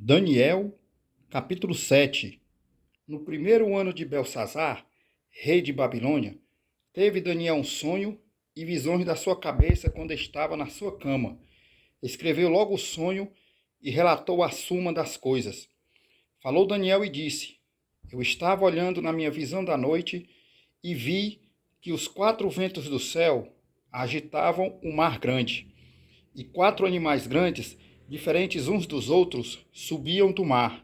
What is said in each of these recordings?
Daniel, capítulo 7. No primeiro ano de Belsazar, rei de Babilônia, teve Daniel um sonho e visões da sua cabeça quando estava na sua cama. Escreveu logo o sonho e relatou a suma das coisas. Falou Daniel e disse: Eu estava olhando na minha visão da noite e vi que os quatro ventos do céu agitavam o mar grande, e quatro animais grandes, diferentes uns dos outros, subiam do mar.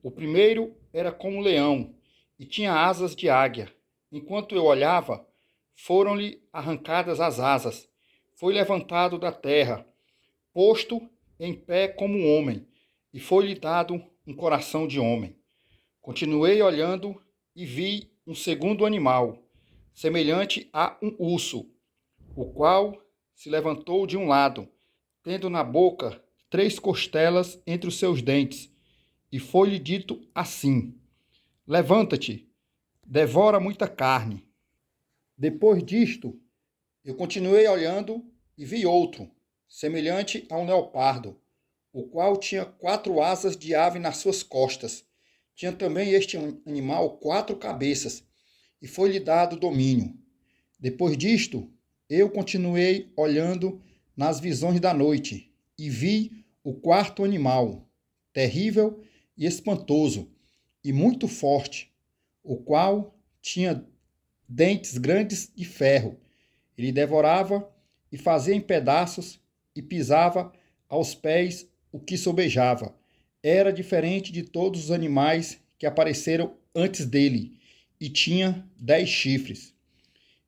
O primeiro era como um leão e tinha asas de águia. Enquanto eu olhava, foram-lhe arrancadas as asas. Foi levantado da terra, posto em pé como um homem, e foi-lhe dado um coração de homem. Continuei olhando e vi um segundo animal, semelhante a um urso, o qual se levantou de um lado, tendo na boca 3 costelas entre os seus dentes, e foi-lhe dito assim: Levanta-te, devora muita carne. Depois disto, eu continuei olhando e vi outro, semelhante a um leopardo, o qual tinha 4 asas de ave nas suas costas. Tinha também este animal 4 cabeças, e foi-lhe dado domínio. Depois disto, eu continuei olhando nas visões da noite, e vi o quarto animal, terrível e espantoso, e muito forte, o qual tinha dentes grandes de ferro. Ele devorava e fazia em pedaços e pisava aos pés o que sobejava. Era diferente de todos os animais que apareceram antes dele, e tinha 10 chifres.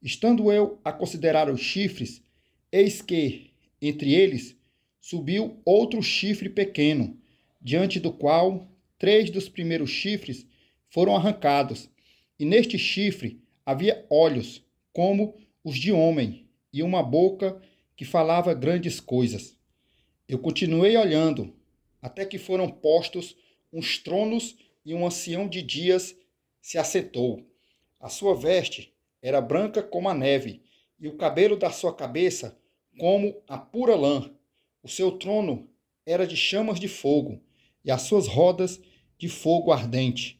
Estando eu a considerar os chifres, eis que, entre eles, subiu outro chifre pequeno, diante do qual 3 dos primeiros chifres foram arrancados, e neste chifre havia olhos, como os de homem, e uma boca que falava grandes coisas. Eu continuei olhando, até que foram postos uns tronos, e um ancião de dias se assentou. A sua veste era branca como a neve, e o cabelo da sua cabeça como a pura lã. O seu trono era de chamas de fogo, e as suas rodas de fogo ardente.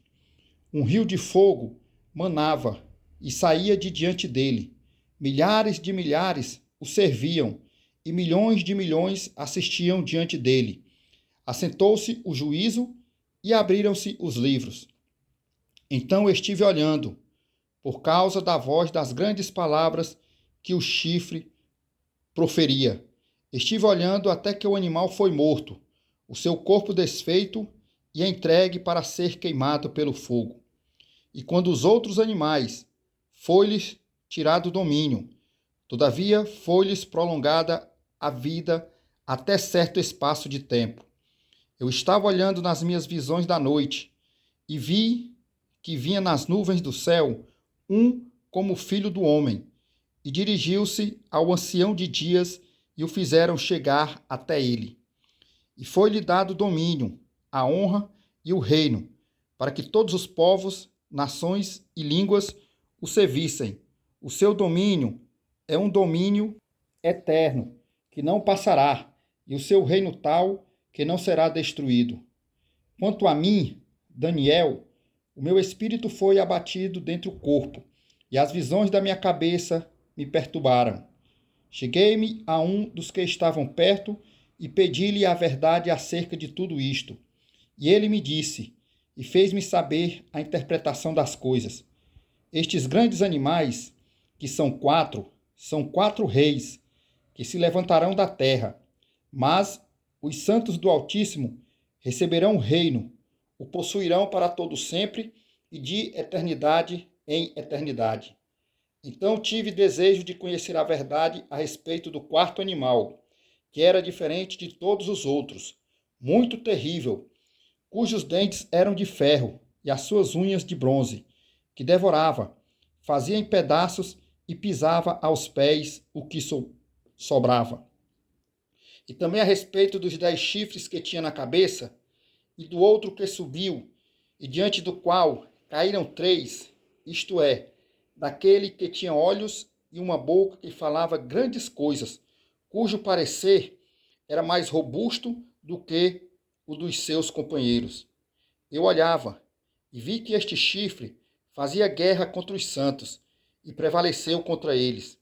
Um rio de fogo manava e saía de diante dele. Milhares de milhares o serviam, e milhões de milhões assistiam diante dele. Assentou-se o juízo e abriram-se os livros. Então estive olhando, por causa da voz das grandes palavras que o chifre proferia. Estive olhando até que o animal foi morto, o seu corpo desfeito e entregue para ser queimado pelo fogo. E quando os outros animais foi-lhes tirado o domínio, todavia foi-lhes prolongada a vida até certo espaço de tempo. Eu estava olhando nas minhas visões da noite e vi que vinha nas nuvens do céu um como filho do homem, e dirigiu-se ao ancião de dias e o fizeram chegar até ele. E foi-lhe dado domínio, a honra e o reino, para que todos os povos, nações e línguas o servissem. O seu domínio é um domínio eterno, que não passará, e o seu reino tal, que não será destruído. Quanto a mim, Daniel, o meu espírito foi abatido dentro do corpo, e as visões da minha cabeça me perturbaram. Cheguei-me a um dos que estavam perto e pedi-lhe a verdade acerca de tudo isto. E ele me disse, e fez-me saber a interpretação das coisas. Estes grandes animais, que são quatro reis, que se levantarão da terra, mas os santos do Altíssimo receberão o reino, o possuirão para todo sempre e de eternidade em eternidade. Então tive desejo de conhecer a verdade a respeito do quarto animal, que era diferente de todos os outros, muito terrível, cujos dentes eram de ferro e as suas unhas de bronze, que devorava, fazia em pedaços e pisava aos pés o que sobrava. E também a respeito dos 10 chifres que tinha na cabeça, e do outro que subiu, e diante do qual caíram 3, isto é, daquele que tinha olhos e uma boca que falava grandes coisas, cujo parecer era mais robusto do que o dos seus companheiros. Eu olhava e vi que este chifre fazia guerra contra os santos e prevaleceu contra eles,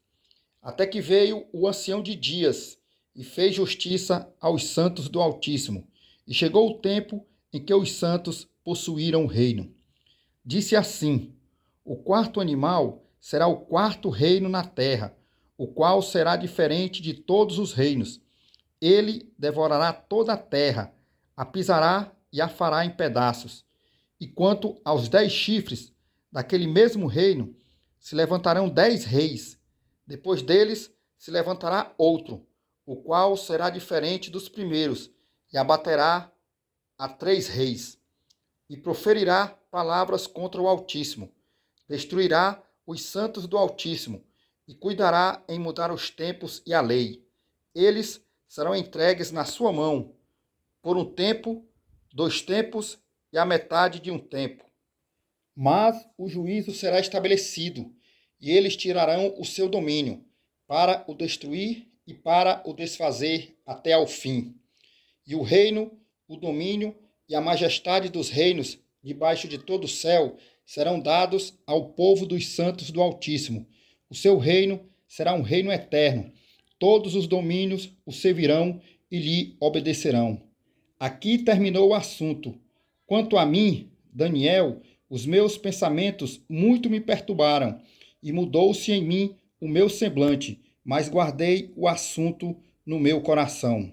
até que veio o ancião de dias e fez justiça aos santos do Altíssimo, e chegou o tempo em que os santos possuíram o reino. Disse assim: o quarto animal será o quarto reino na terra, o qual será diferente de todos os reinos. Ele devorará toda a terra, a pisará e a fará em pedaços. E quanto aos 10 chifres daquele mesmo reino, se levantarão 10 reis. Depois deles se levantará outro, o qual será diferente dos primeiros, e abaterá a 3 reis. E proferirá palavras contra o Altíssimo. Destruirá os santos do Altíssimo, e cuidará em mudar os tempos e a lei. Eles serão entregues na sua mão, por um tempo, 2 tempos e a metade de um tempo. Mas o juízo será estabelecido, e eles tirarão o seu domínio, para o destruir e para o desfazer até ao fim. E o reino, o domínio e a majestade dos reinos debaixo de todo o céu serão dados ao povo dos santos do Altíssimo. O seu reino será um reino eterno. Todos os domínios o servirão e lhe obedecerão. Aqui terminou o assunto. Quanto a mim, Daniel, os meus pensamentos muito me perturbaram, e mudou-se em mim o meu semblante, mas guardei o assunto no meu coração.